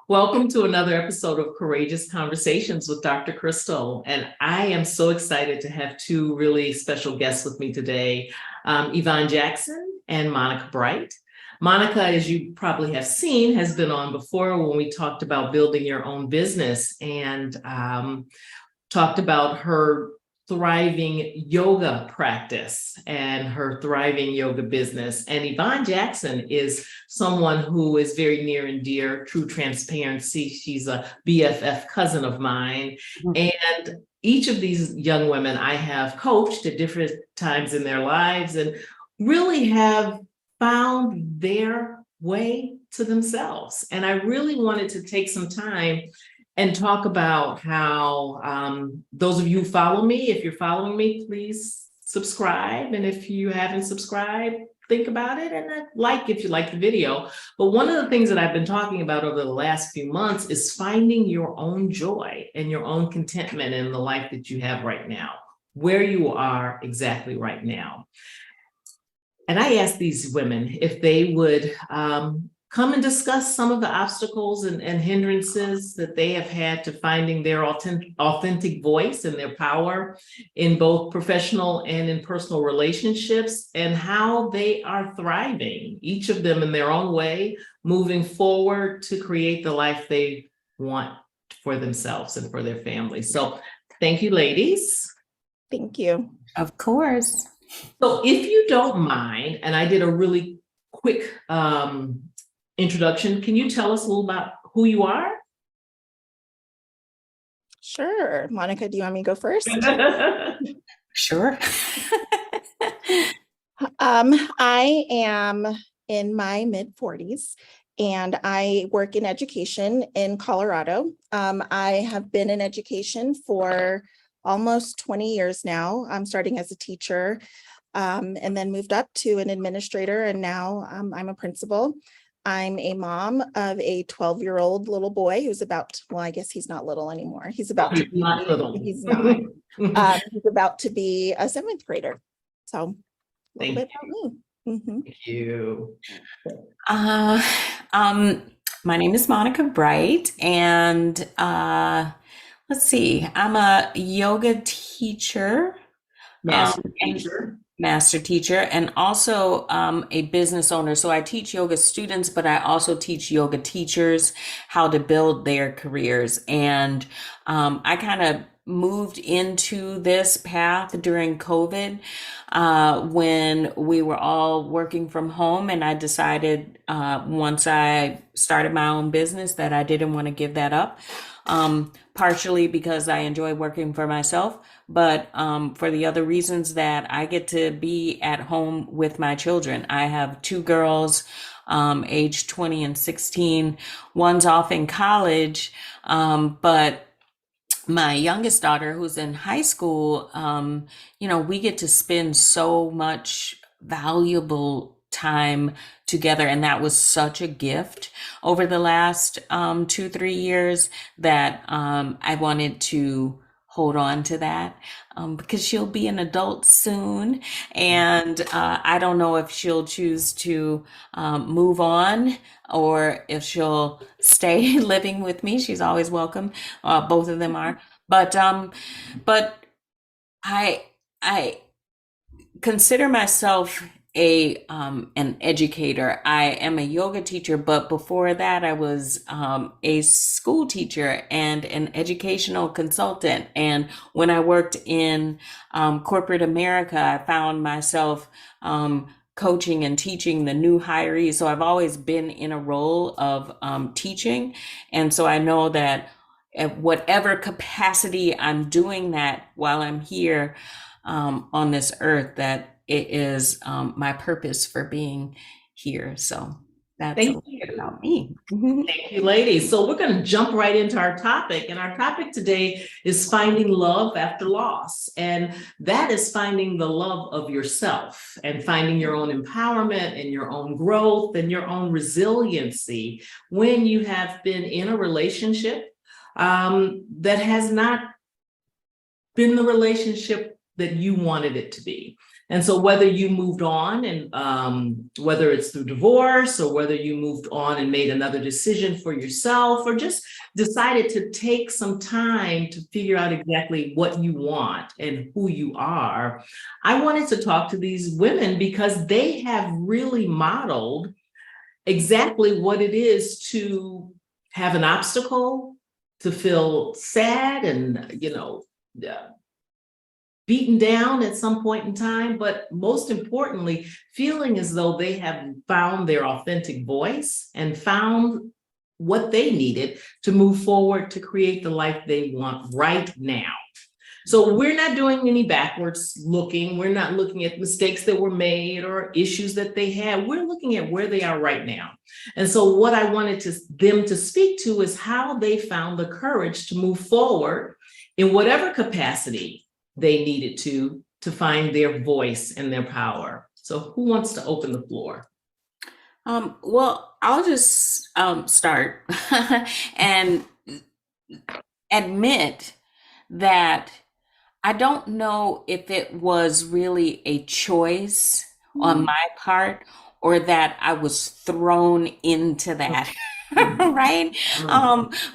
Welcome to another episode of Courageous Conversations with Dr. Crystal. And I am so excited to have two really special guests with me today, Yvonne Jackson and Monica Bright. Monica, as you probably have seen, has been on before when we talked about building your own business and talked about her thriving yoga practice and her thriving yoga business. And Yvonne Jackson is someone who is very near and dear, true transparency. She's a BFF cousin of mine. And each of these young women I have coached at different times in their lives and really have found their way to themselves. And I really wanted to take some time and talk about how those of you who follow me, if you're following me, please subscribe. And if you haven't subscribed, think about it and like if you like the video. But one of the things that I've been talking about over the last few months is finding your own joy and your own contentment in the life that you have right now, where you are exactly right now. And I asked these women if they would come and discuss some of the obstacles and hindrances that they have had to finding their authentic voice and their power in both professional and in personal relationships, and how they are thriving, each of them in their own way, moving forward to create the life they want for themselves and for their families. So thank you, ladies. Thank you. Of course. So if you don't mind, and I did a really quick introduction, can you tell us a little about who you are? Sure. Monica, do you want me to go first? Sure. I am in my mid-40s and I work in education in Colorado. I have been in education for almost 20 years now. I'm starting as a teacher and then moved up to an administrator, and now I'm a principal. I'm a mom of a 12-year-old little boy who's about, well, I guess he's not little anymore. He's about to be, Not little. he's not. He's about to be a 7th grader. So a little bit about me. Mm-hmm. Thank you. My name is Monica Bright, and let's see, I'm a yoga teacher. Master teacher, and also a business owner. So I teach yoga students, but I also teach yoga teachers how to build their careers. And I kind of moved into this path during COVID when we were all working from home. And I decided once I started my own business that I didn't want to give that up. Partially because I enjoy working for myself, but for the other reasons that I get to be at home with my children. I have 2 girls, age 20 and 16. One's off in college, but my youngest daughter, who's in high school, we get to spend so much valuable time together, and that was such a gift over the last 2-3 years that I wanted to hold on to that because she'll be an adult soon, and I don't know if she'll choose to move on or if she'll stay living with me. She's always welcome. Both of them are, but I consider myself an educator. I am a yoga teacher, but before that I was a school teacher and an educational consultant. And when I worked in corporate America, I found myself coaching and teaching the new hirees. So I've always been in a role of teaching. And so I know that at whatever capacity I'm doing that while I'm here on this earth, that it is my purpose for being here. So that's a little bit about me. Thank you, ladies. So we're going to jump right into our topic. And our topic today is finding love after loss. And that is finding the love of yourself and finding your own empowerment and your own growth and your own resiliency when you have been in a relationship that has not been the relationship that you wanted it to be. And so whether you moved on and whether it's through divorce or whether you moved on and made another decision for yourself or just decided to take some time to figure out exactly what you want and who you are, I wanted to talk to these women because they have really modeled exactly what it is to have an obstacle, to feel sad and, beaten down at some point in time, but most importantly, feeling as though they have found their authentic voice and found what they needed to move forward to create the life they want right now. So we're not doing any backwards looking. We're not looking at mistakes that were made or issues that they had. We're looking at where they are right now. And so what I wanted them to speak to is how they found the courage to move forward in whatever capacity they needed to find their voice and their power. So who wants to open the floor? Well, I'll just start and admit that I don't know if it was really a choice on my part or that I was thrown into that. Right?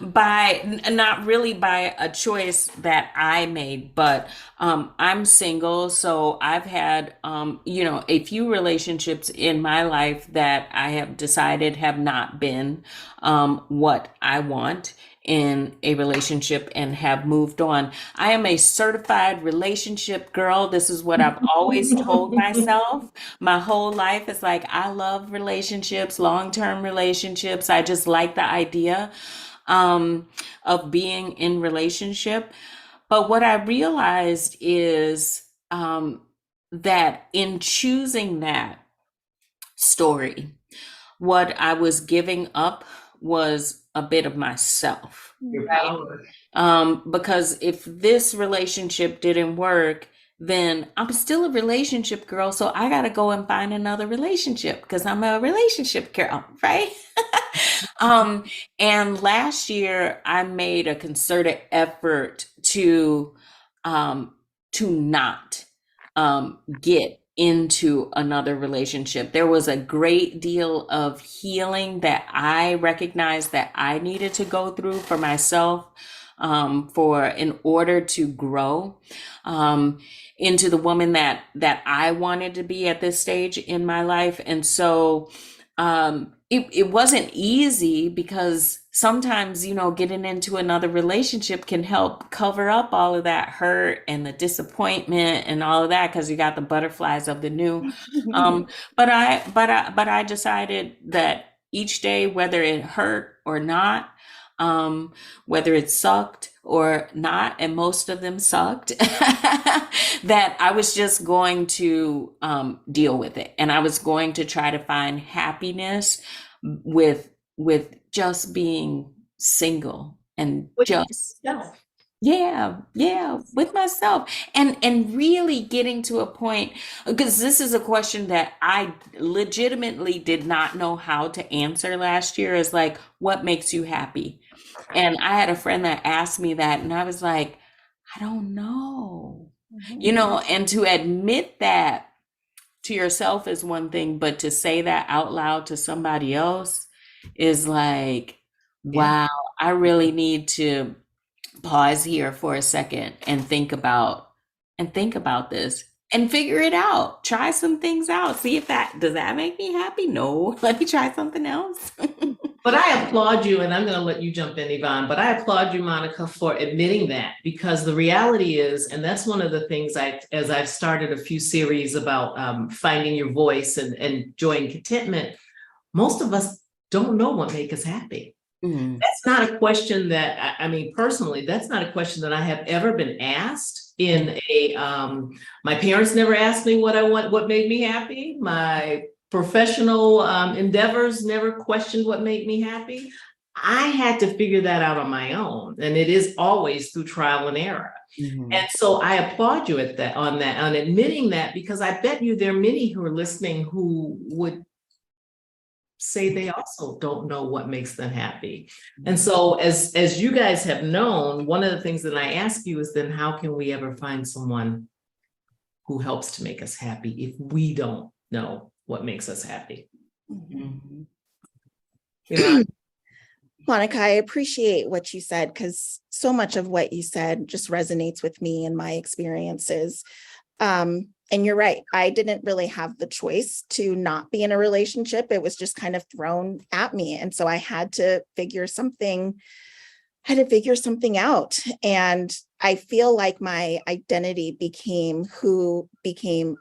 By not really by a choice that I made, but I'm single, so I've had a few relationships in my life that I have decided have not been what I want in a relationship and have moved on. I am a certified relationship girl. This is what I've always told myself my whole life. It's like, I love relationships, long-term relationships. I just like the idea of being in relationship. But what I realized is that in choosing that story, what I was giving up was a bit of myself, Your right? power. Because if this relationship didn't work, then I'm still a relationship girl. So I got to go and find another relationship because I'm a relationship girl, right? And last year I made a concerted effort to not get into another relationship. There was a great deal of healing that I recognized that I needed to go through for myself, in order to grow into the woman that I wanted to be at this stage in my life. And so it wasn't easy because sometimes, getting into another relationship can help cover up all of that hurt and the disappointment and all of that because you got the butterflies of the new. But I decided that each day, whether it hurt or not, whether it sucked or not, and most of them sucked, that I was just going to deal with it, and I was going to try to find happiness with just being single and just with myself and really getting to a point, because this is a question that I legitimately did not know how to answer last year, is like, what makes you happy? And I had a friend that asked me that, and I was like, I don't know. And to admit that to yourself is one thing, but to say that out loud to somebody else is like, wow, I really need to pause here for a second and think about this and figure it out. Try some things out. See if does that make me happy? No, let me try something else. But I applaud you, and I'm going to let you jump in, Yvonne, but I applaud you, Monica, for admitting that, because the reality is, and that's one of the things as I've started a few series about finding your voice and joy and contentment, most of us don't know what makes us happy. That's not a question that, I mean, personally, that's not a question that I have ever been asked in my parents never asked me what made me happy. My professional endeavors never questioned what made me happy. I had to figure that out on my own, and it is always through trial and error. And so I applaud you on admitting that, because I bet you there are many who are listening who would say they also don't know what makes them happy. And so as you guys have known, one of the things that I ask you is, then how can we ever find someone who helps to make us happy if we don't know what makes us happy. Mhm. Yvonne? Monica, I appreciate what you said, because so much of what you said just resonates with me and my experiences. And you're right. I didn't really have the choice to not be in a relationship. It was just kind of thrown at me. And so I had to figure something out. And I feel like my identity became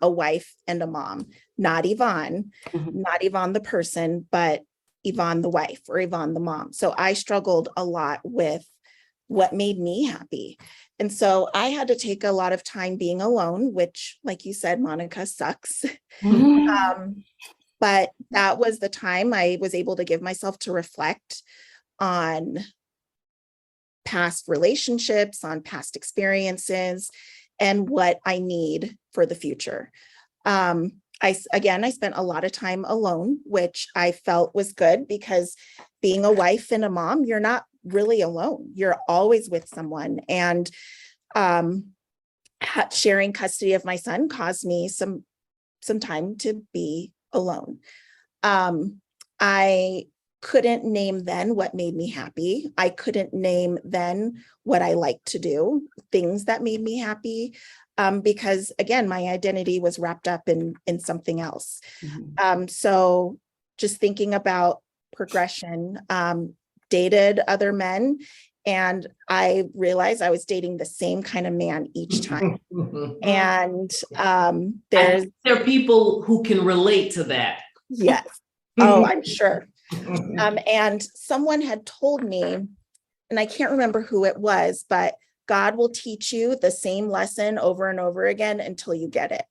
a wife and a mom, not Yvonne, Mhm. not Yvonne the person, but Yvonne the wife or Yvonne the mom. So I struggled a lot with what made me happy. And so I had to take a lot of time being alone, which, like you said, Monica, sucks. Mhm. But that was the time I was able to give myself to reflect on past relationships, on past experiences, and what I need for the future. I spent a lot of time alone, which I felt was good, because being a wife and a mom, you're not really alone. You're always with someone. And sharing custody of my son caused me some time to be alone. I couldn't name then what made me happy. I couldn't name then what I liked to do, things that made me happy, because again, my identity was wrapped up in something else. Mhm. So just thinking about progression, dated other men, and I realized I was dating the same kind of man each time. And I there's, think there are people who can relate to that. yes, oh, I'm sure. And someone had told me, and I can't remember who it was, but God will teach you the same lesson over and over again until you get it.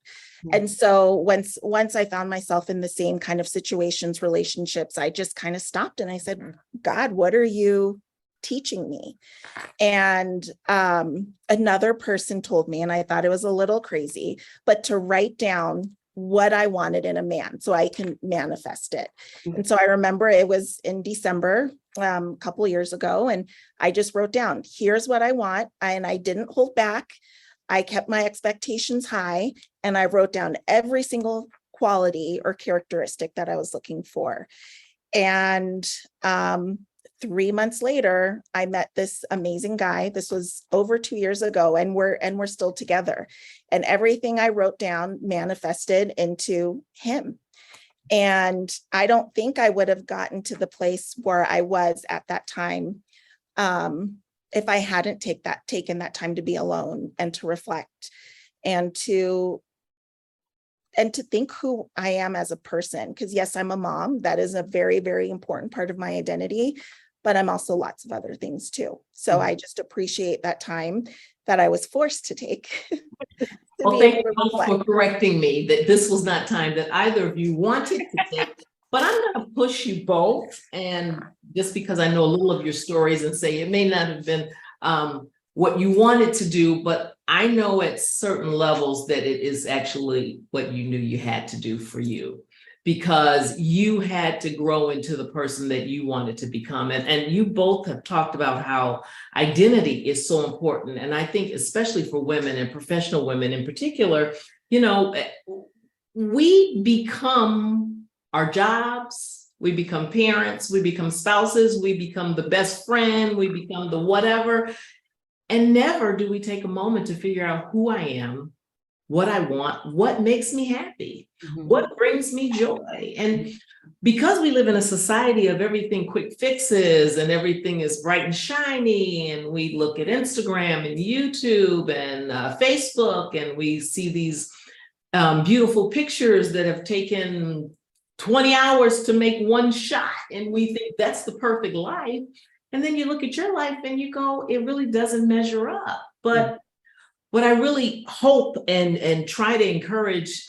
And so once I found myself in the same kind of situations, relationships, I just kind of stopped and I said, God, what are you teaching me? And another person told me, and I thought it was a little crazy, but to write down what I wanted in a man so I can manifest it. And so I remember it was in December, a couple of years ago, and I just wrote down, here's what I want. And I didn't hold back. I kept my expectations high, and I wrote down every single quality or characteristic that I was looking for. And 3 months later, I met this amazing guy. This was over 2 years ago, and we're still together. And everything I wrote down manifested into him. And I don't think I would have gotten to the place where I was at that time, if I hadn't taken that time to be alone and to reflect and to think who I am as a person. Because yes, I'm a mom. That is a very, very important part of my identity, but I'm also lots of other things too. So I just appreciate that time that I was forced to take to Well, be thank able you to both reflect. for correcting me that this was not time that either of you wanted to take, but I'm going to push you both. And just because I know a little of your stories and say it may not have been what you wanted to do, but I know at certain levels that it is actually what you knew you had to do for you, because you had to grow into the person that you wanted to become. And you both have talked about how identity is so important. And I think especially for women and professional women in particular, you know, we become our jobs, we become parents, we become spouses, we become the best friend, we become the whatever. And never do we take a moment to figure out who I am, what I want, what makes me happy, what brings me joy. And because we live in a society of everything quick fixes and everything is bright and shiny, and we look at Instagram and YouTube and Facebook, and we see these beautiful pictures that have taken 20 hours to make one shot, and we think that's the perfect life. And then you look at your life and you go, it really doesn't measure up. But what I really hope and try to encourage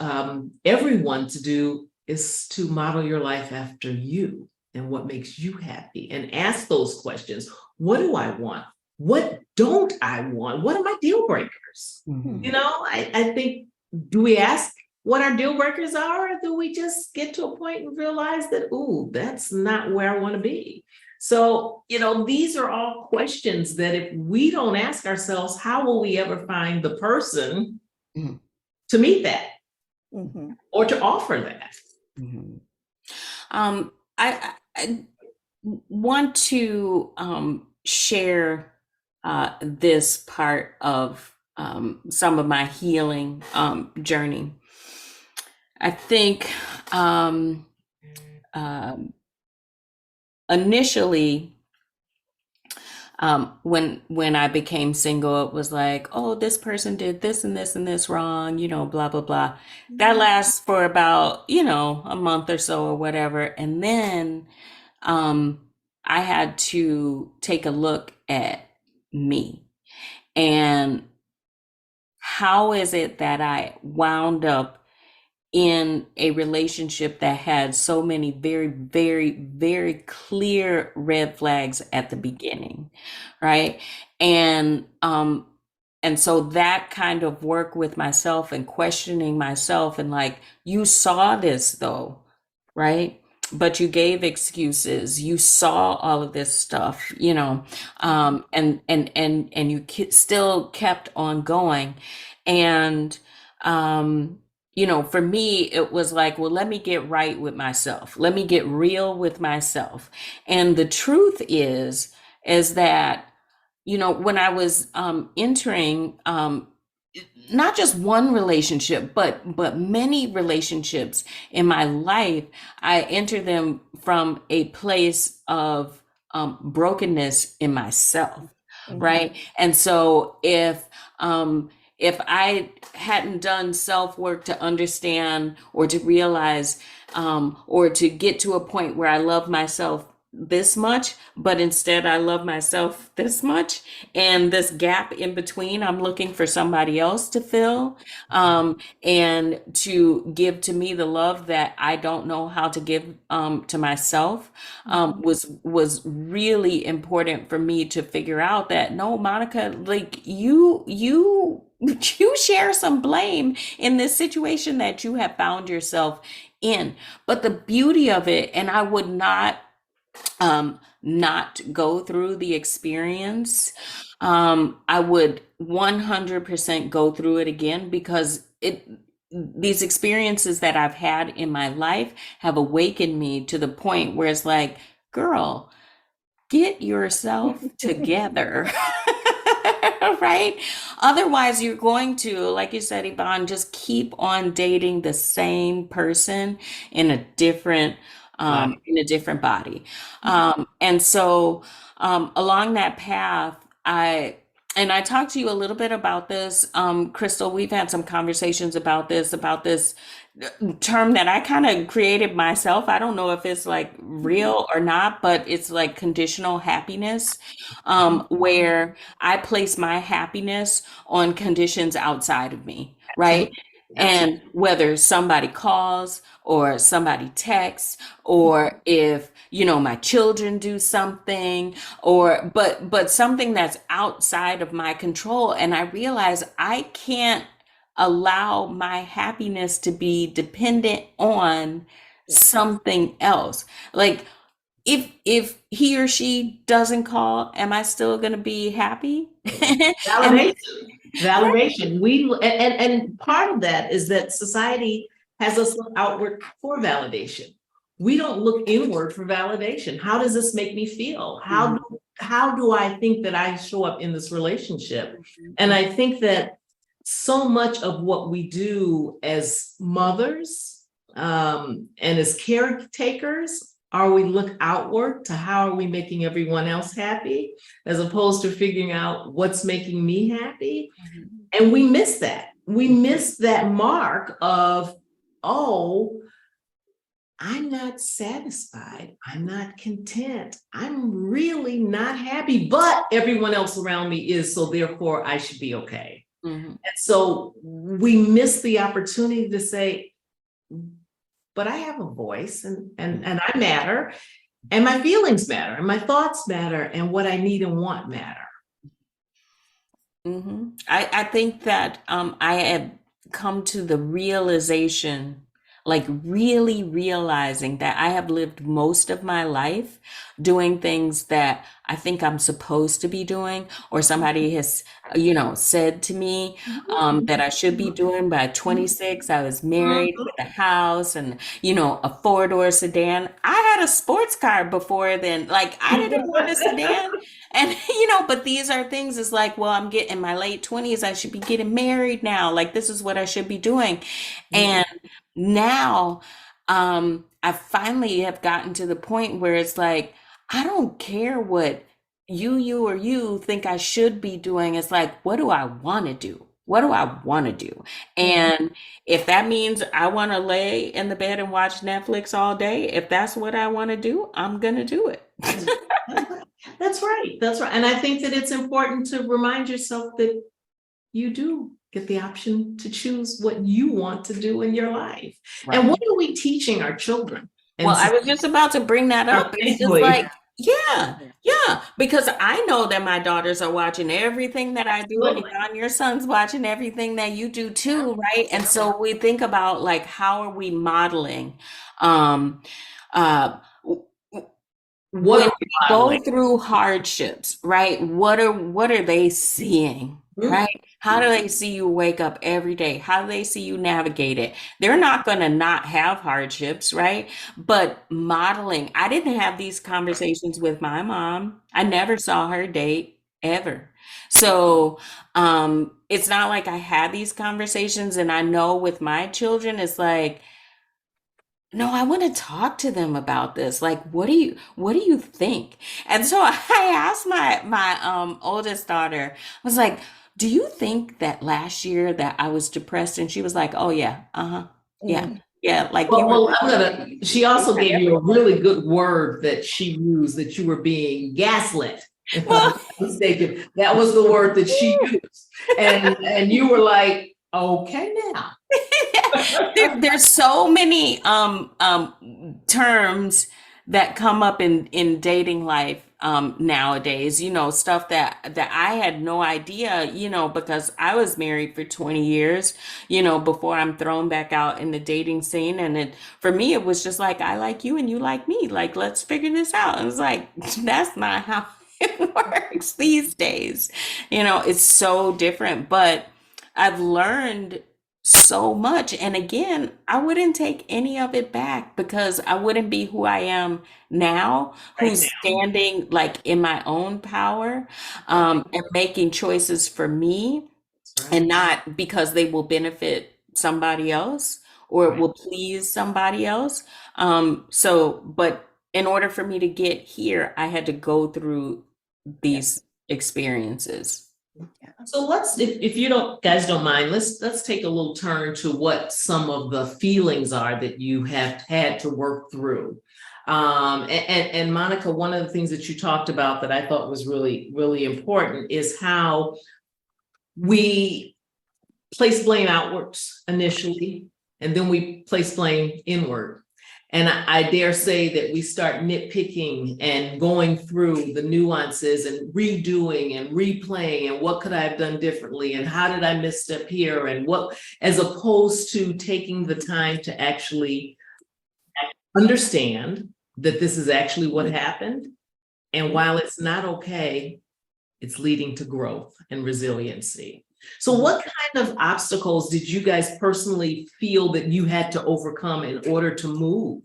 everyone to do is to model your life after you and what makes you happy, and ask those questions. What do I want? What don't I want? What are my deal breakers? You know, I think, do we ask what our deal breakers are, or do we just get to a point and realize that, ooh, that's not where I want to be? So, you know, these are all questions that if we don't ask ourselves, how will we ever find the person to meet that Mhm. or to offer that. Mhm. I want to share this part of some of my healing journey. I think um, initially, when I became single, it was like, oh, this person did this and this and this wrong, blah blah blah. That lasts for about, a month or so or whatever, and then um, I had to take a look at me and how is it that I wound up in a relationship that had so many very, very, very clear red flags at the beginning, right? And and so that kind of work with myself and questioning myself and like, you saw this though, right? But you gave excuses. You saw all of this stuff, and you still kept on going. And for me, it was like, well, let me get right with myself. Let me get real with myself. And the truth is that, when I was entering not just one relationship, but many relationships in my life, I enter them from a place of brokenness in myself, Mhm. right? And so if I hadn't done self work to understand or to realize or to get to a point where I love myself this much, but instead I love myself this much, and this gap in between, I'm looking for somebody else to fill and to give to me the love that I don't know how to give to myself, was really important for me to figure out that no, Monica, like you share some blame in this situation that you have found yourself in. But the beauty of it, and I would not go through the experience, I would 100% go through it again, because these experiences that I've had in my life have awakened me to the point where it's like, girl, get yourself together. Right? Otherwise, you're going to, like you said, Yvonne, just keep on dating the same person in a different Right. body. And so along that path, I talked to you a little bit about this, Crystal. We've had some conversations about this term that I kind of created myself. I don't know if it's like real or not, but it's like conditional happiness, where I place my happiness on conditions outside of me, right? Absolutely. Absolutely. And whether somebody calls or somebody texts, or if, my children do something, or but something that's outside of my control. And I realize I can't allow my happiness to be dependent on something else. Like, if he or she doesn't call, am I still going to be happy? And Validation. Validation. And part of that is that society has us look outward for validation. We don't look inward for validation. How does this make me feel? How do I think that I show up in this relationship? And I think that so much of what we do as mothers and as caretakers are we look outward to how are we making everyone else happy, as opposed to figuring out what's making me happy. And we miss that. We miss that mark of, oh, I'm not satisfied. I'm not content. I'm really not happy, but everyone else around me is. So therefore, I should be okay. Mhm. And so we miss the opportunity to say, but I have a voice and I matter, and my feelings matter, and my thoughts matter, and what I need and want matter. I think that I had come to the realization, like really realizing that I have lived most of my life doing things that I think I'm supposed to be doing, or somebody has, said to me that I should be doing. By 26, I was married with a house and, a four-door sedan. I had a sports car before then. Like, I didn't want a sedan. And, but these are things, it's like, well, I'm getting in my late 20s. I should be getting married now. Like, this is what I should be doing. And now, I finally have gotten to the point where it's like, I don't care what or you think I should be doing. It's like, what do I want to do? What do I want to do? And if that means I want to lay in the bed and watch Netflix all day, if that's what I want to do, I'm going to do it. That's right. That's right. And I think that it's important to remind yourself that you do get the option to choose what you want to do in your life. Right. And what are we teaching our children? Well, I was just about to bring that up. It's just like, yeah, because I know that my daughters are watching everything that I do, and Yvonne, your son's watching everything that you do too, right? And so we think about like, how are we modeling? Um, uh, What when are we we go modeling? through hardships, right? What are they seeing, right? How do they see you wake up every day? How do they see you navigate it? They're not going to not have hardships, right? But modeling, I didn't have these conversations with my mom. I never saw her date ever. So, it's not like I had these conversations, and I know with my children, it's like, no, I want to talk to them about this. Like, what do you think? And so I asked my oldest daughter, I was like, do you think that last year that I was depressed? And she was like, oh yeah, uh-huh. Yeah. Yeah. Like you were. She also gave you a really good word that she used, that you were being gaslit. If I'm Well, not mistaken, that was the word that she used. And you were like, okay now. there's so many terms that come up in dating life nowadays, stuff that I had no idea, because I was married for 20 years, before I'm thrown back out in the dating scene. And for me, it was just like, I like you and you like me. Like, let's figure this out. And it's like, that's not how it works these days. It's so different, but I've learned so much. And again, I wouldn't take any of it back, because I wouldn't be who I am now, Right who's now. standing like in my own power, and making choices for me, That's right. and not because they will benefit somebody else or it Right. will please somebody else. But in order for me to get here, I had to go through these experiences. So if you don't mind, let's take a little turn to what some of the feelings are that you have had to work through. And Monica, one of the things that you talked about that I thought was really, really important is how we place blame outwards initially, and then we place blame inward. And I dare say that we start nitpicking and going through the nuances and redoing and replaying, and what could I have done differently, and how did I misstep here, and what, as opposed to taking the time to actually understand that this is actually what happened. And while it's not okay, it's leading to growth and resiliency. So what kind of obstacles did you guys personally feel that you had to overcome in order to move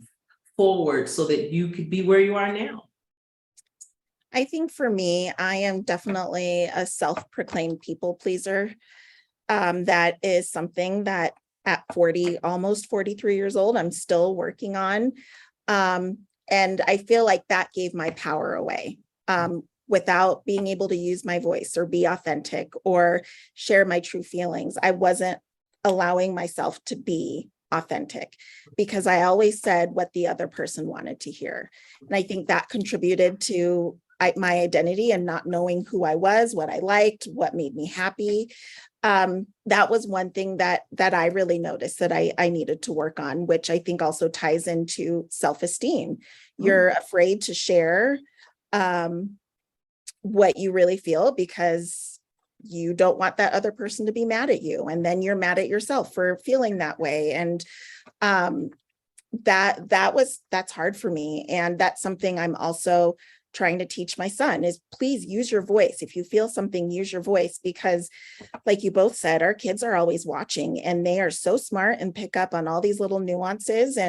forward so that you could be where you are now? I think for me, I am definitely a self-proclaimed people pleaser. That is something that at 40, almost 43 years old, I'm still working on. And I feel like that gave my power away. Without being able to use my voice or be authentic or share my true feelings, I wasn't allowing myself to be authentic, because I always said what the other person wanted to hear. And I think that contributed to my identity and not knowing who I was, what I liked, what made me happy. That was one thing that I really noticed that I needed to work on, which I think also ties into self-esteem. You're afraid to share what you really feel, because you don't want that other person to be mad at you. And then you're mad at yourself for feeling that way. And um, that's hard for me. And that's something I'm also trying to teach my son is please use your voice. If you feel something, use your voice, because like you both said, our kids are always watching and they are so smart and pick up on all these little nuances.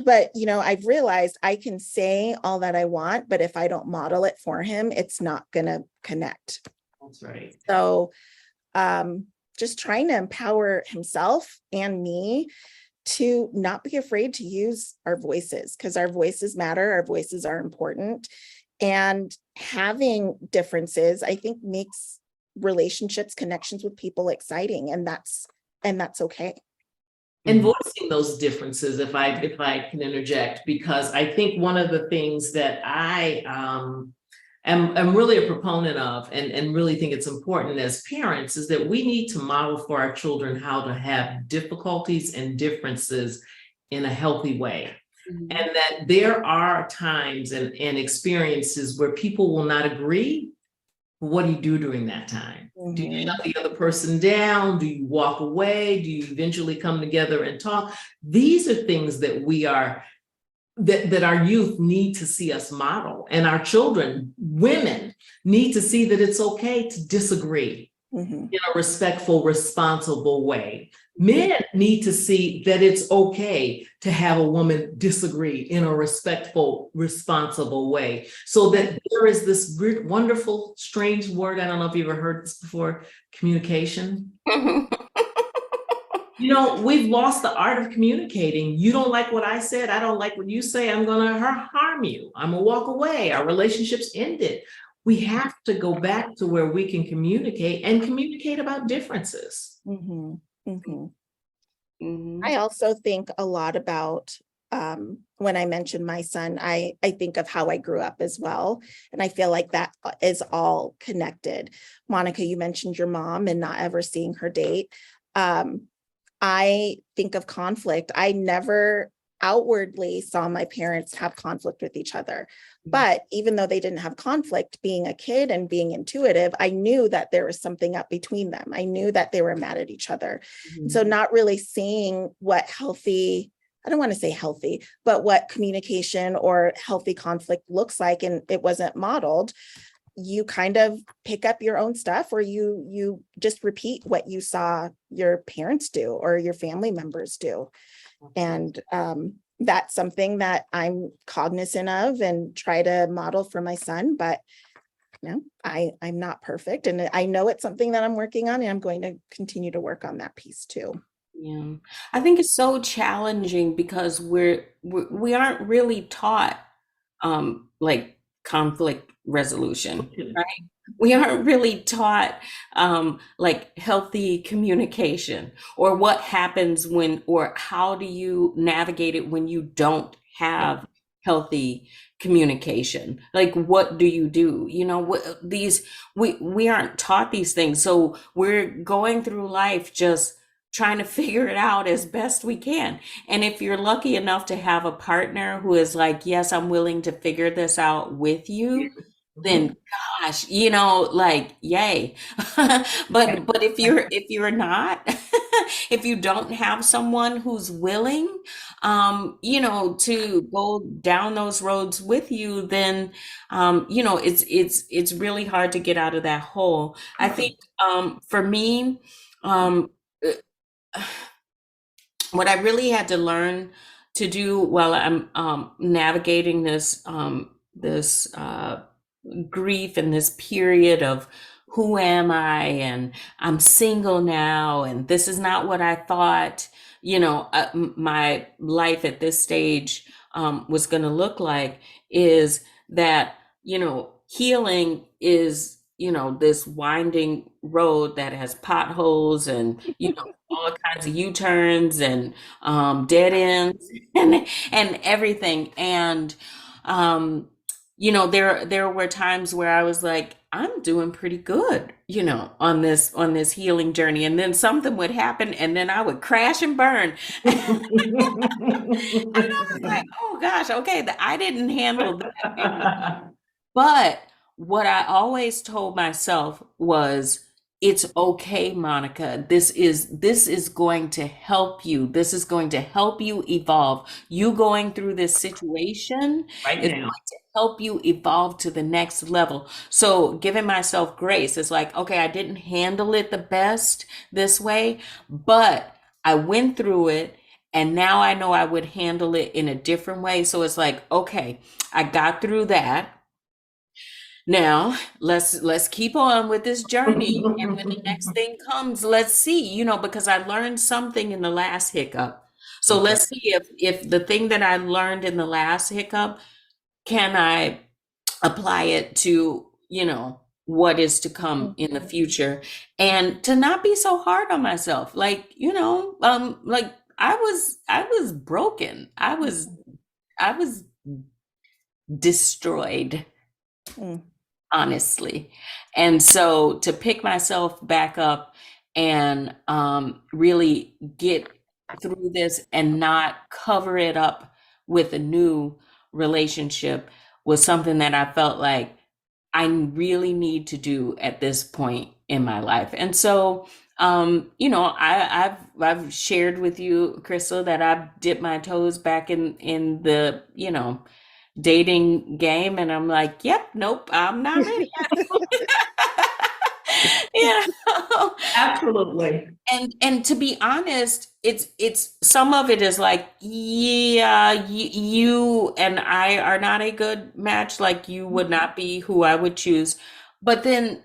But I've realized I can say all that I want, but if I don't model it for him, it's not going to connect. That's right. So just trying to empower himself and me to not be afraid to use our voices, because our voices matter. Our voices are important. And having differences, I think, makes relationships, connections with people exciting. And that's okay. And voicing those differences, if I can interject, because I think one of the things that I am really a proponent of and really think it's important as parents is that we need to model for our children how to have difficulties and differences in a healthy way. And that there are times and experiences where people will not agree. What do you do during that time? Do you shut the other person down? Do you walk away? Do you eventually come together and talk? These are things that we are that our youth need to see us model, and our children, women, need to see that it's okay to disagree in a respectful, responsible way. Men need to see that it's okay to have a woman disagree in a respectful, responsible way, so that there is this wonderful, strange word. I don't know if you've ever heard this before, communication. We've lost the art of communicating. You don't like what I said. I don't like what you say. I'm going to harm you. I'm going to walk away. Our relationship's ended. We have to go back to where we can communicate and communicate about differences. I also think a lot about when I mention my son, I think of how I grew up as well. And I feel like that is all connected. Monica, you mentioned your mom and not ever seeing her date. I think of conflict. I never outwardly saw my parents have conflict with each other. But even though they didn't have conflict, being a kid and being intuitive, I knew that there was something up between them. I knew that they were mad at each other. So not really seeing what healthy, I don't want to say healthy, but what communication or healthy conflict looks like, and it wasn't modeled, you kind of pick up your own stuff, or you just repeat what you saw your parents do or your family members do. And that's something that I'm cognizant of and try to model for my son. But I'm not perfect. And I know it's something that I'm working on, and I'm going to continue to work on that piece too. Yeah, I think it's so challenging because we aren't really taught like conflict resolution, right? We aren't really taught like healthy communication, or what happens when, or how do you navigate it when you don't have healthy communication? Like, what do you do? We aren't taught these things, so we're going through life just trying to figure it out as best we can. And if you're lucky enough to have a partner who is like, yes, I'm willing to figure this out with you, then gosh, like, yay. But if you're not, if you don't have someone who's willing, to go down those roads with you, then, it's really hard to get out of that hole. I think, for me, what I really had to learn to do while I'm navigating this grief and this period of who am I, and I'm single now, and this is not what I thought my life at this stage was going to look like, is that healing is this winding road that has potholes and all kinds of U-turns and dead ends and everything. And there were times where I was like, I'm doing pretty good, on this healing journey. And then something would happen, and then I would crash and burn. And I was like, oh gosh, okay, I didn't handle that. But what I always told myself was, it's okay, Monica. This is going to help you. This is going to help you evolve. You going through this situation Right is now. going to help you evolve to the next level. So giving myself grace, it's like, okay, I didn't handle it the best this way, but I went through it and now I know I would handle it in a different way. So it's like, okay, I got through that. Now, let's keep on with this journey. And when the next thing comes, let's see, because I learned something in the last hiccup. So Okay. let's see if the thing that I learned in the last hiccup, can I apply it to, what is to come in the Mhm. future, and to not be so hard on myself. Like, like I was broken. I was destroyed, Mm. honestly. And so to pick myself back up and really get through this and not cover it up with a new relationship was something that I felt like I really need to do at this point in my life. And so, I've shared with you, Crystal, that I've dipped my toes back in the, dating game, and I'm like, yep, nope, I'm not ready. you know? Absolutely. And to be honest, it's some of it is like, yeah, you and I are not a good match. Like, you would not be who I would choose. But then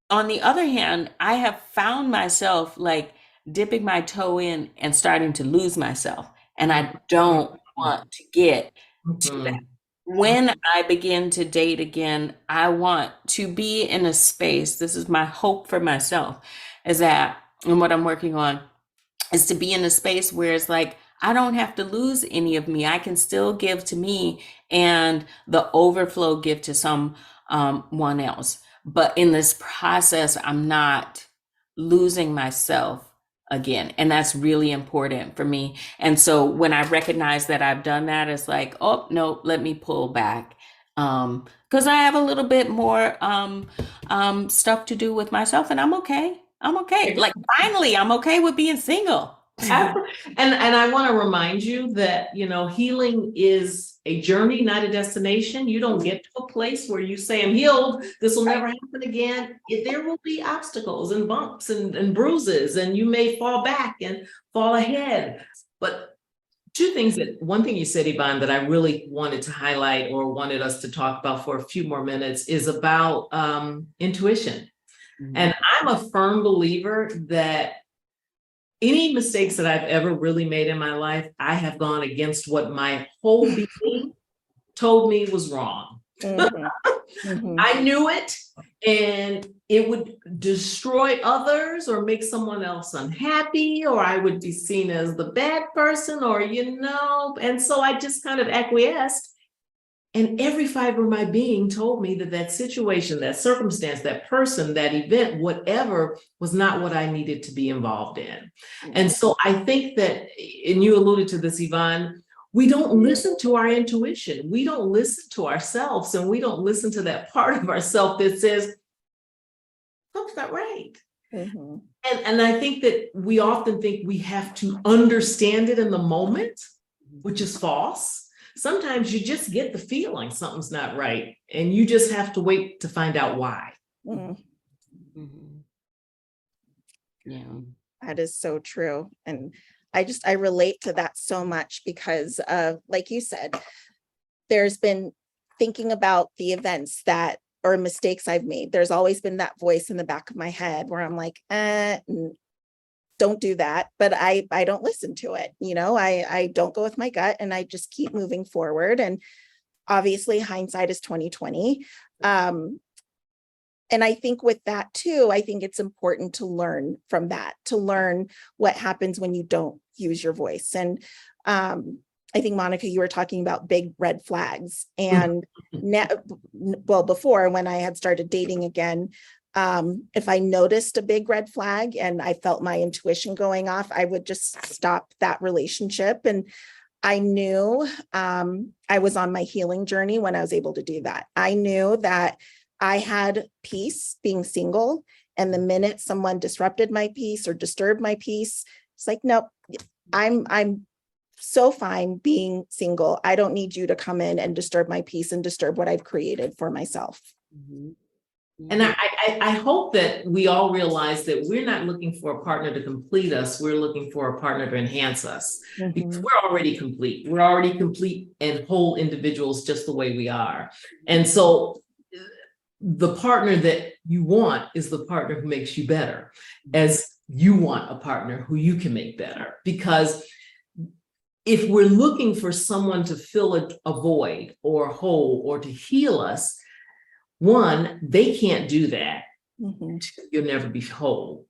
on the other hand, I have found myself like dipping my toe in and starting to lose myself. And I don't want to get to that. Mhm. When I begin to date again, I want to be in a space. This is my hope for myself, is that, and what I'm working on, is to be in a space where it's like, I don't have to lose any of me. I can still give to me and the overflow give to one else. But in this process, I'm not losing myself again. And that's really important for me. And so when I recognize that I've done that, it's like, oh, no, let me pull back. Because I have a little bit more stuff to do with myself, and I'm okay. I'm okay. Like, finally, I'm okay with being single. And I want to remind you that, healing is a journey, not a destination. You don't get to a place where you say, I'm healed, this will never happen again. There will be obstacles and bumps and bruises, and you may fall back and fall ahead. But one thing you said, Yvonne, that I really wanted to highlight or wanted us to talk about for a few more minutes is about intuition. And I'm a firm believer that any mistakes that I've ever really made in my life, I have gone against what my whole being told me was wrong. Mhm. Mhm. I knew it, and it would destroy others or make someone else unhappy, or I would be seen as the bad person, and so I just kind of acquiesced. And every fiber of my being told me that that situation, that circumstance, that person, that event, whatever, was not what I needed to be involved in. And so I think that, and you alluded to this, Yvonne, we don't listen to our intuition. We don't listen to ourselves, and we don't listen to that part of ourselves that says, that's not right. Mhm. And I think that we often think we have to understand it in the moment, which is false. Sometimes you just get the feeling something's not right, and you just have to wait to find out why. Mhm. Mhm. Yeah. That is so true. And I relate to that so much because of, like you said, there's been thinking about the events that or mistakes I've made. There's always been that voice in the back of my head where I'm like, don't do that. But I don't listen to it. I don't go with my gut, and I just keep moving forward. And obviously hindsight is 2020. And I think with that too, I think it's important to learn from that, to learn what happens when you don't use your voice. And I think, Monica, you were talking about big red flags. And before, when I had started dating again, if I noticed a big red flag and I felt my intuition going off, I would just stop that relationship. And I knew I was on my healing journey when I was able to do that. I knew that I had peace being single, And the minute someone disrupted my peace or disturbed my peace, it's like, nope, I'm so fine being single. I don't need you to come in and disturb my peace and disturb what I've created for myself. Mhm. And I hope that we all realize that we're not looking for a partner to complete us. We're looking for a partner to enhance us because Mhm. we're already complete. We're already complete and whole individuals just the way we are. And so the partner that you want is the partner who makes you better, as you want a partner who you can make better. Because if we're looking for someone to fill a void or a hole or to heal us, one, they can't do that. Mhm. You'll never be whole.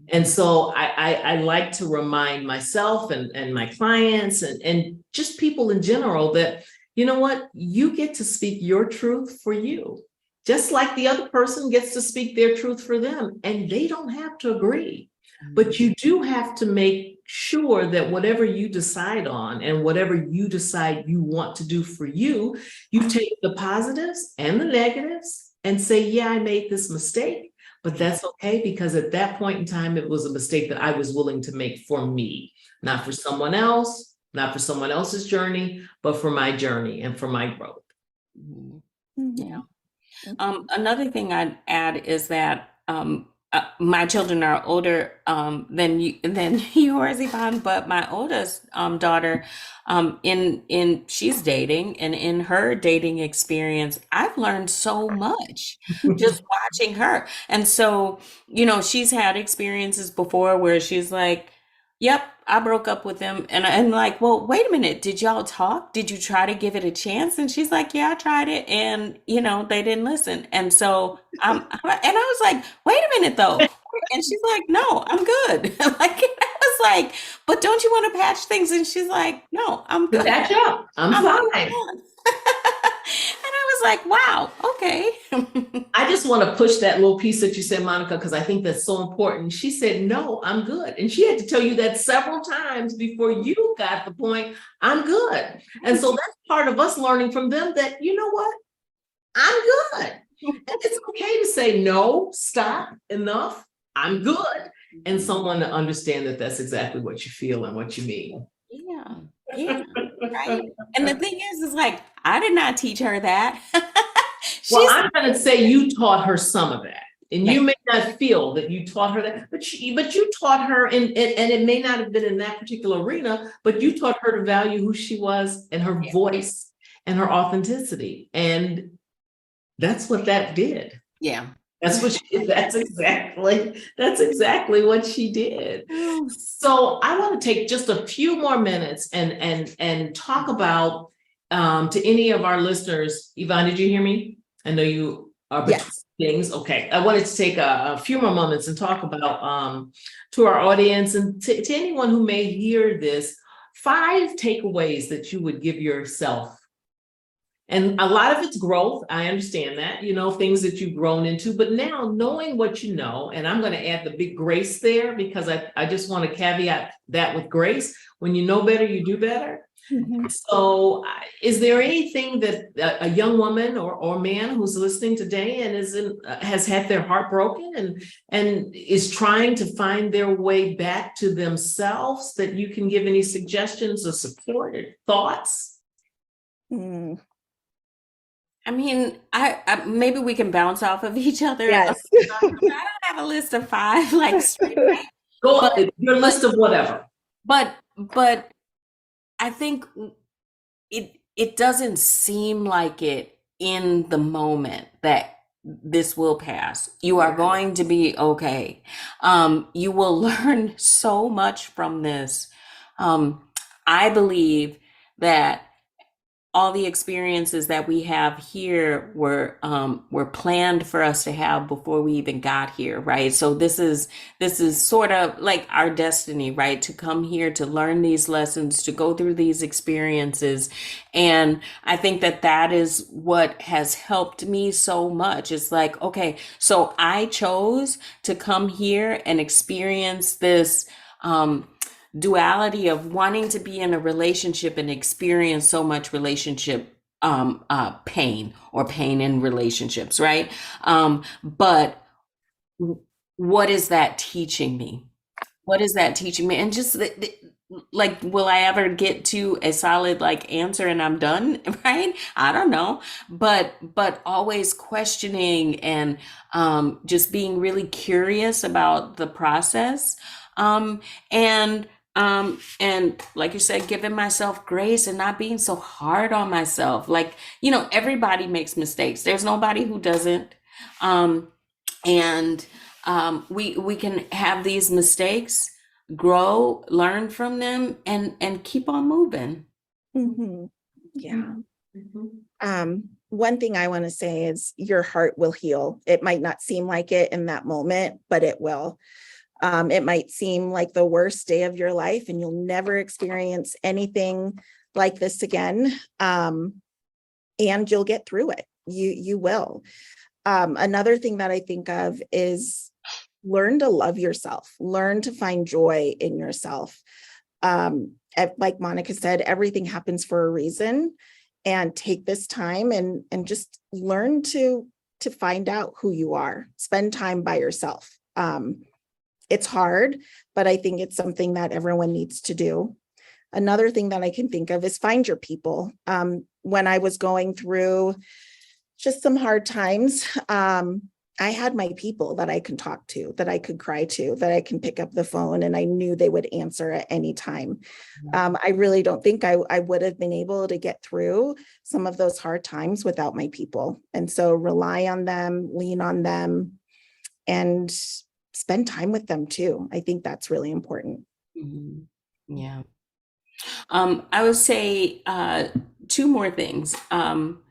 And so I like to remind myself and my clients and just people in general that, you know what, you get to speak your truth for you, just like the other person gets to speak their truth for them, and they don't have to agree. But you do have to make sure that whatever you decide on and whatever you decide you want to do for you, you take the positives and the negatives and say, yeah, I made this mistake, but that's okay, because at that point in time, it was a mistake that I was willing to make for me, not for someone else, not for someone else's journey, but for my journey and for my growth. Mhm. Yeah. Mhm. Another thing I'd add is that my children are older than than yours, Yvonne, but my oldest daughter, in she's dating, and in her dating experience, I've learned so much just watching her. And so, she's had experiences before where she's like, "Yep, I broke up with him," and like, "Well, wait a minute, did y'all talk? Did you try to give it a chance?" And she's like, "Yeah, I tried it, and they didn't listen." And so, and I was like, "Wait a minute, though," and she's like, "No, I'm good." Like, and I was like, "But don't you want to patch things?" And she's like, "No, I'm good. Catch up. I'm I'm fine. on." And I was like, "Wow, okay." I just want to push that little piece that you said, Monica, because I think that's so important. She said, no, I'm good. And she had to tell you that several times before you got the point, I'm good. And so that's part of us learning from them that, you know what, I'm good. And it's okay to say, no, stop, enough, I'm good. And someone to understand that that's exactly what you feel and what you mean. Yeah, yeah, right. And the thing is like, I did not teach her that. Well, She's I'm going to say you taught her some of that. And you like, may not feel that you taught her that, but you taught her, and it may not have been in that particular arena, but you taught her to value who she was and her voice and her authenticity. And that's what that did. yeah. That's what she did. That's exactly what she did. Oh, So I want to take just a few more minutes and talk about to any of our listeners. Yvonne, did you hear me? I know you are between Yes. things. Okay. I wanted to take a few more moments and talk about to our audience and to anyone who may hear this, 5 takeaways that you would give yourself. And a lot of it's growth. I understand that, things that you've grown into, but now knowing what you know, and I'm going to add the big grace there because I just want to caveat that with grace. When you know better, you do better. Mhm. So is there anything that a young woman or man who's listening today and has had their heart broken and is trying to find their way back to themselves, that you can give any suggestions or support or thoughts? Mm. I mean, I maybe we can bounce off of each other. Yes. I don't have a list of 5 like straight, Go but your list of whatever. but I think it doesn't seem like it in the moment that this will pass. You are going to be okay. You will learn so much from this. I believe that all the experiences that we have here were planned for us to have before we even got here, right? So this is sort of like our destiny, right? To come here, to learn these lessons, to go through these experiences. And I think that is what has helped me so much. It's like, okay, so I chose to come here and experience this duality of wanting to be in a relationship and experience so much relationship pain or pain in relationships, right? But what is that teaching me? What is that teaching me? And just like, will I ever get to a solid like answer and I'm done? Right? I don't know. But always questioning and just being really curious about the process. Um, and like you said, giving myself grace and not being so hard on myself. Like, everybody makes mistakes. There's nobody who doesn't. Um, and we can have these mistakes, grow, learn from them, and keep on moving. Mhm. Yeah. Mhm. One thing I want to say is your heart will heal. It might not seem like it in that moment, but it will. It might seem like the worst day of your life and you'll never experience anything like this again. And you'll get through it. You will. Another thing that I think of is learn to love yourself, learn to find joy in yourself. Like Monica said, everything happens for a reason, and take this time and just learn to find out who you are. Spend time by yourself. It's hard, but I think it's something that everyone needs to do. Another thing that I can think of is find your people. When I was going through just some hard times, I had my people that I can talk to, that I could cry to, that I can pick up the phone, and I knew they would answer at any time. I really don't think I would have been able to get through some of those hard times without my people. And so rely on them, lean on them, and spend time with them too. I think that's really important. Mhm. Yeah. I would say two more things. Um,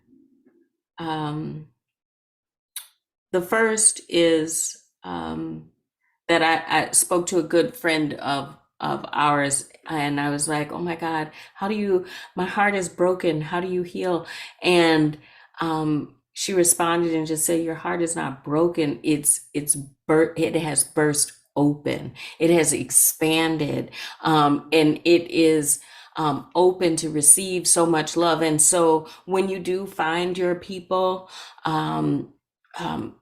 the first is that I spoke to a good friend of ours, and I was like, "Oh my God, my heart is broken. How do you heal?" And she responded and just said, "Your heart is not broken. It has burst open. It has expanded, and it is." Open to receive so much love. And so when you do find your people, um, um,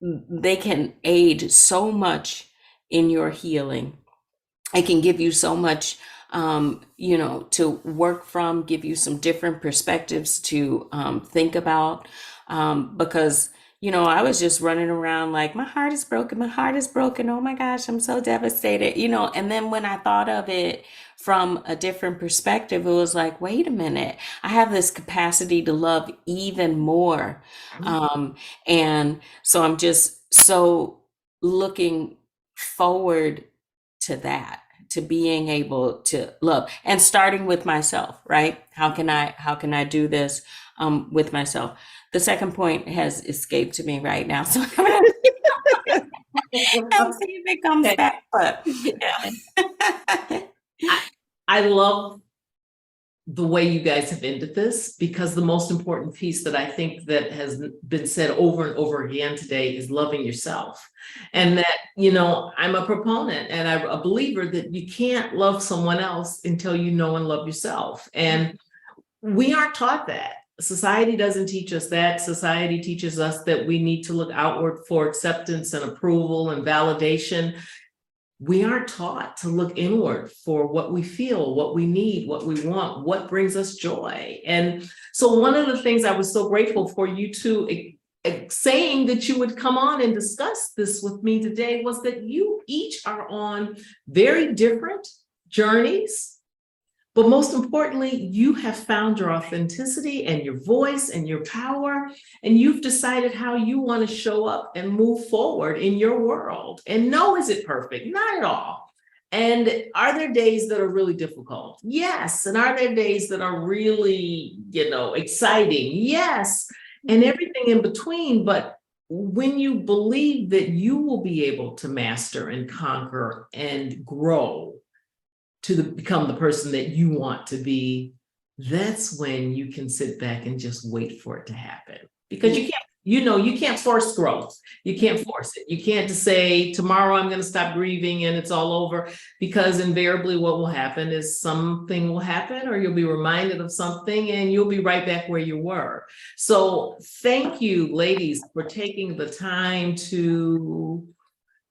they can aid so much in your healing. It can give you so much, to work from, give you some different perspectives to think about. Because, I was just running around like, my heart is broken, my heart is broken. Oh my gosh, I'm so devastated, and then when I thought of it from a different perspective, it was like, wait a minute, I have this capacity to love even more. And so I'm just so looking forward to that, to being able to love, and starting with myself, right? How can I do this with myself? The second point has escaped me right now, so I'm gonna see if it comes Okay. back. But yeah. I love the way you guys have ended this, because the most important piece that I think that has been said over and over again today is loving yourself. And that, I'm a proponent and I'm a believer that you can't love someone else until you know and love yourself. And we aren't taught that. Society doesn't teach us that. Society teaches us that we need to look outward for acceptance and approval and validation. We aren't taught to look inward for what we feel, what we need, what we want, what brings us joy. And so one of the things I was so grateful for you two saying that you would come on and discuss this with me today was that you each are on very different journeys. But most importantly, you have found your authenticity and your voice and your power, and you've decided how you want to show up and move forward in your world. And no, is it perfect? Not at all. And are there days that are really difficult? Yes. And are there days that are really, exciting? Yes. And everything in between. But when you believe that you will be able to master and conquer and grow, become the person that you want to be, that's when you can sit back and just wait for it to happen. Because you can't force growth. You can't force it. You can't just say, tomorrow I'm going to stop grieving and it's all over, because invariably what will happen is something will happen, or you'll be reminded of something and you'll be right back where you were. So thank you, ladies, for taking the time to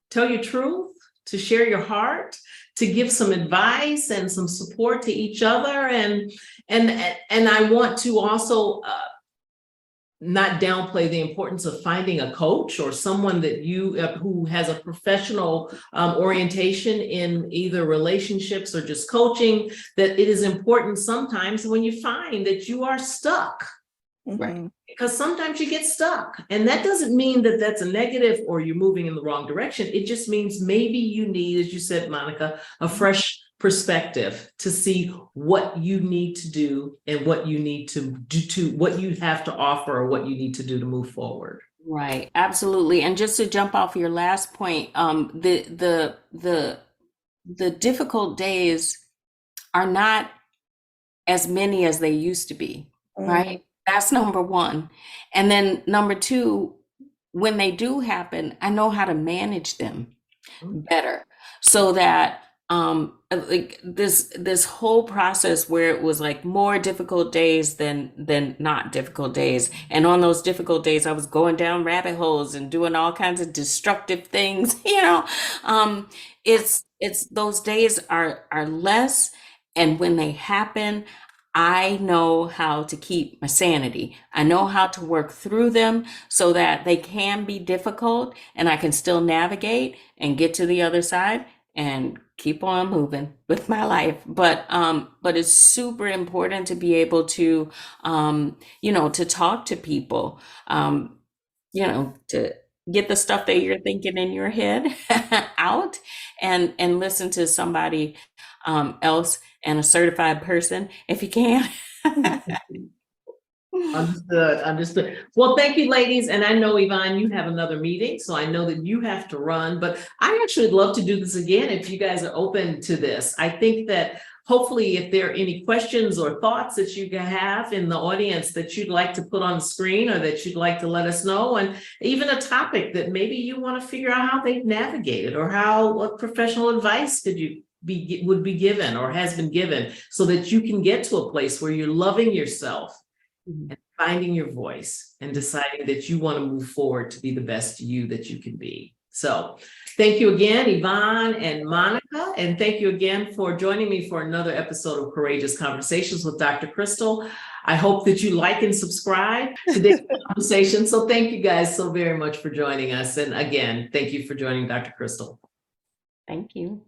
tell your truth, to share your heart, to give some advice and some support to each other. And I want to also not downplay the importance of finding a coach or someone that you who has a professional orientation in either relationships or just coaching, that it is important sometimes when you find that you are stuck. Mhm. Because sometimes you get stuck, and that doesn't mean that that's a negative or you're moving in the wrong direction. It just means maybe you need, as you said, Monica, a fresh perspective to see what you need to do and what you need to do, to what you have to offer or what you need to do to move forward. Right, absolutely. And just to jump off your last point, the difficult days are not as many as they used to be, right? That's number one. And then number two, when they do happen, I know how to manage them better, so that like this whole process where it was like more difficult days than not difficult days, and on those difficult days I was going down rabbit holes and doing all kinds of destructive things, it's those days are less, and when they happen, I know how to keep my sanity. I know how to work through them so that they can be difficult and I can still navigate and get to the other side and keep on moving with my life. But it's super important to be able to to talk to people, to get the stuff that you're thinking in your head out, and listen to somebody else, and a certified person if you can. Understood. Well, thank you, ladies. And I know, Yvonne, you have another meeting, so I know that you have to run, but I actually would love to do this again if you guys are open to this. I think that hopefully if there are any questions or thoughts that you have in the audience that you'd like to put on the screen or that you'd like to let us know, and even a topic that maybe you want to figure out how they've navigated, or what professional advice would be given or has been given, so that you can get to a place where you're loving yourself and finding your voice and deciding that you want to move forward to be the best you that you can be. So thank you again, Yvonne and Monica, and thank you again for joining me for another episode of Courageous Conversations with Dr. Crystal. I hope that you like and subscribe to today's conversation. So thank you guys so very much for joining us. And again, thank you for joining Dr. Crystal. Thank you.